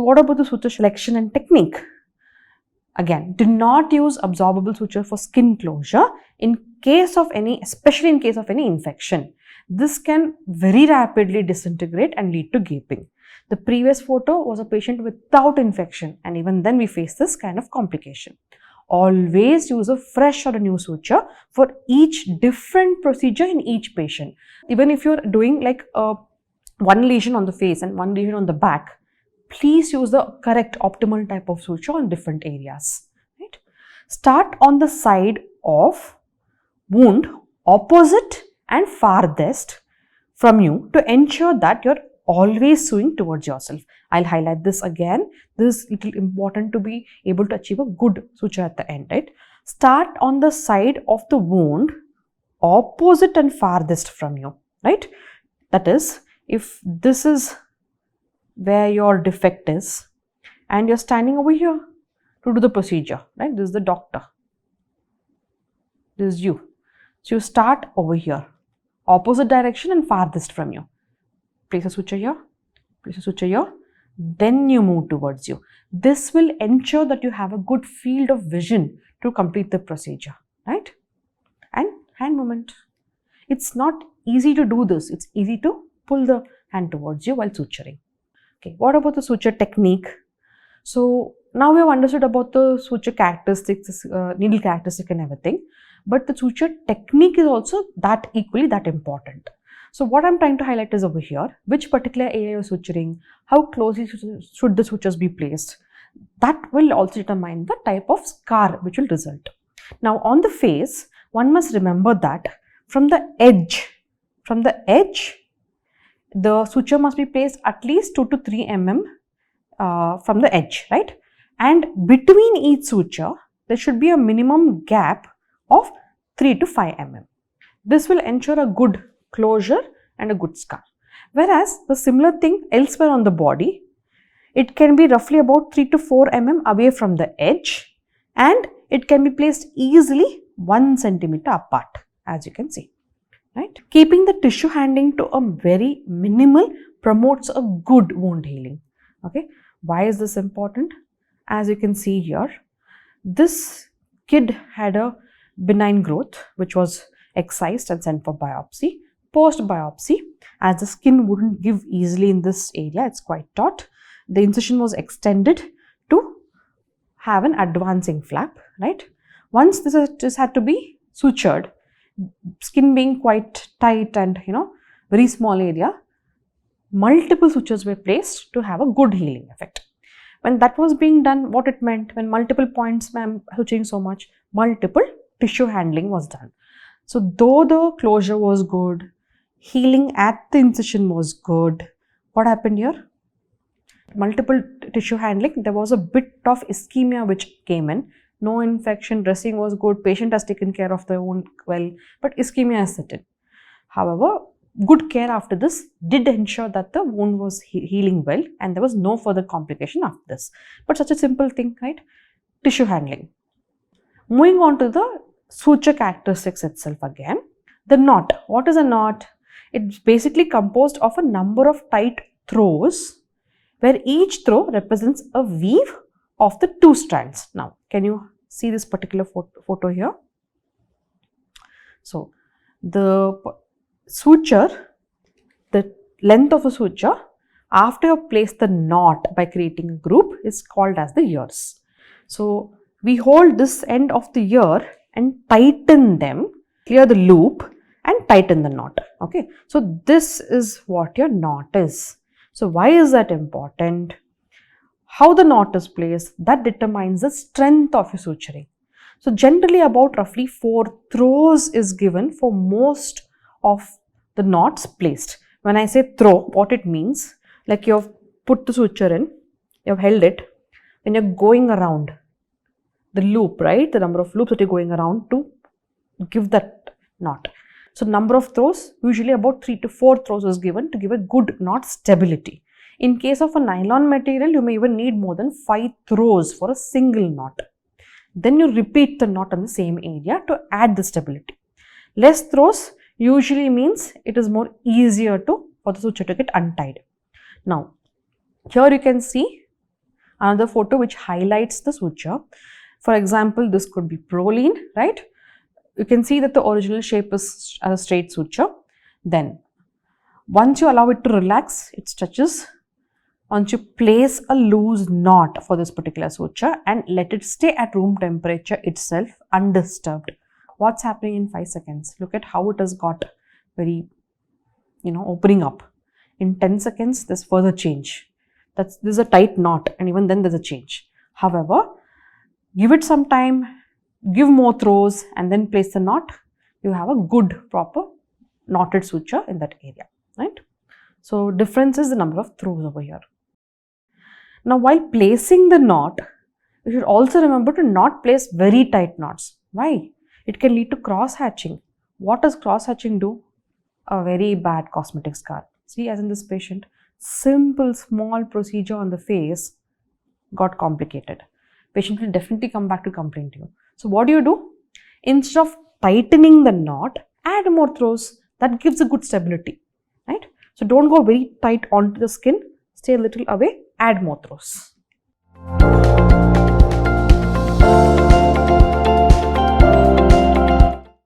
So what about the suture selection and technique? Again, do not use absorbable suture for skin closure in case of any, especially in case of any infection. This can very rapidly disintegrate and lead to gaping. The previous photo was a patient without infection, and even then we face this kind of complication. Always use a fresh or a new suture for each different procedure in each patient. Even if you're doing like one lesion on the face and one lesion on the back, please use the correct optimal type of suture on different areas. Right? Start on the side of wound opposite and farthest from you to ensure that you're always sewing towards yourself. I'll highlight this again. This is little important to be able to achieve a good suture at the end. Right? Start on the side of the wound opposite and farthest from you. Right? That is, if this is where your defect is and you're standing over here to do the procedure, right? This is the doctor. This is you. So you start over here, opposite direction and farthest from you. Place a suture here, place a suture here, then you move towards you. This will ensure that you have a good field of vision to complete the procedure, right? And hand movement. It's not easy to do this. It's easy to pull the hand towards you while suturing. Okay, what about the suture technique? So now we have understood about the suture characteristics, needle characteristic and everything, but the suture technique is also equally that important. So what I'm trying to highlight is over here, which particular area you're suturing, how closely should the sutures be placed. That will also determine the type of scar which will result. Now on the face, one must remember that from the edge, the suture must be placed at least 2 to 3 mm from the edge, right? And between each suture, there should be a minimum gap of 3 to 5 mm. This will ensure a good closure and a good scar. Whereas the similar thing elsewhere on the body, it can be roughly about 3 to 4 mm away from the edge, and it can be placed easily 1 centimeter apart, as you can see. Right? Keeping the tissue handling to a very minimal promotes a good wound healing. Okay, why is this important? As you can see here, this kid had a benign growth which was excised and sent for biopsy. Post biopsy, as the skin wouldn't give easily in this area, it's quite taut. The incision was extended to have an advancing flap. Right? Once this had to be sutured, skin being quite tight and very small area, multiple sutures were placed to have a good healing effect. When that was being done, what it meant, when multiple points, ma'am, suturing so much, multiple tissue handling was done. So though the closure was good, healing at the incision was good, what happened here? Multiple tissue handling, there was a bit of ischemia which came in. No infection, dressing was good, patient has taken care of the wound well, but ischemia has set in. However, good care after this did ensure that the wound was healing well and there was no further complication after this. But such a simple thing, right? Tissue handling. Moving on to the suture characteristics itself again. The knot. What is a knot? It's basically composed of a number of tight throws where each throw represents a weave of the 2 strands. Now, can you see this particular photo here? So, the suture, the length of a suture, after you place the knot by creating a group, is called as the ears. So, we hold this end of the ear and tighten them, clear the loop and tighten the knot. Okay. So, this is what your knot is. So, why is that important? How the knot is placed, that determines the strength of your suturing. So, generally about roughly 4 throws is given for most of the knots placed. When I say throw, what it means, like you have put the suture in, you have held it, when you are going around the loop, right, the number of loops that you are going around to give that knot. So, number of throws, usually about 3 to 4 throws is given to give a good knot stability. In case of a nylon material, you may even need more than 5 throws for a single knot. Then you repeat the knot on the same area to add the stability. Less throws usually means it is more easier for the suture to get untied. Now, here you can see another photo which highlights the suture. For example, this could be proline, right? You can see that the original shape is a straight suture. Then, once you allow it to relax, it stretches. Once you place a loose knot for this particular suture and let it stay at room temperature itself, undisturbed. What's happening in 5 seconds? Look at how it has got very, opening up. In 10 seconds, there's further change. This is a tight knot, and even then there's a change. However, give it some time, give more throws, and then place the knot. You have a good, proper knotted suture in that area, right? So, difference is the number of throws over here. Now, while placing the knot, you should also remember to not place very tight knots. Why? It can lead to cross-hatching. What does cross-hatching do? A very bad cosmetic scar. See, as in this patient, simple small procedure on the face got complicated. Patient will definitely come back to complain to you. So, what do? Instead of tightening the knot, add more throws. That gives a good stability, right? So, don't go very tight onto the skin. Stay a little away. Add more throws.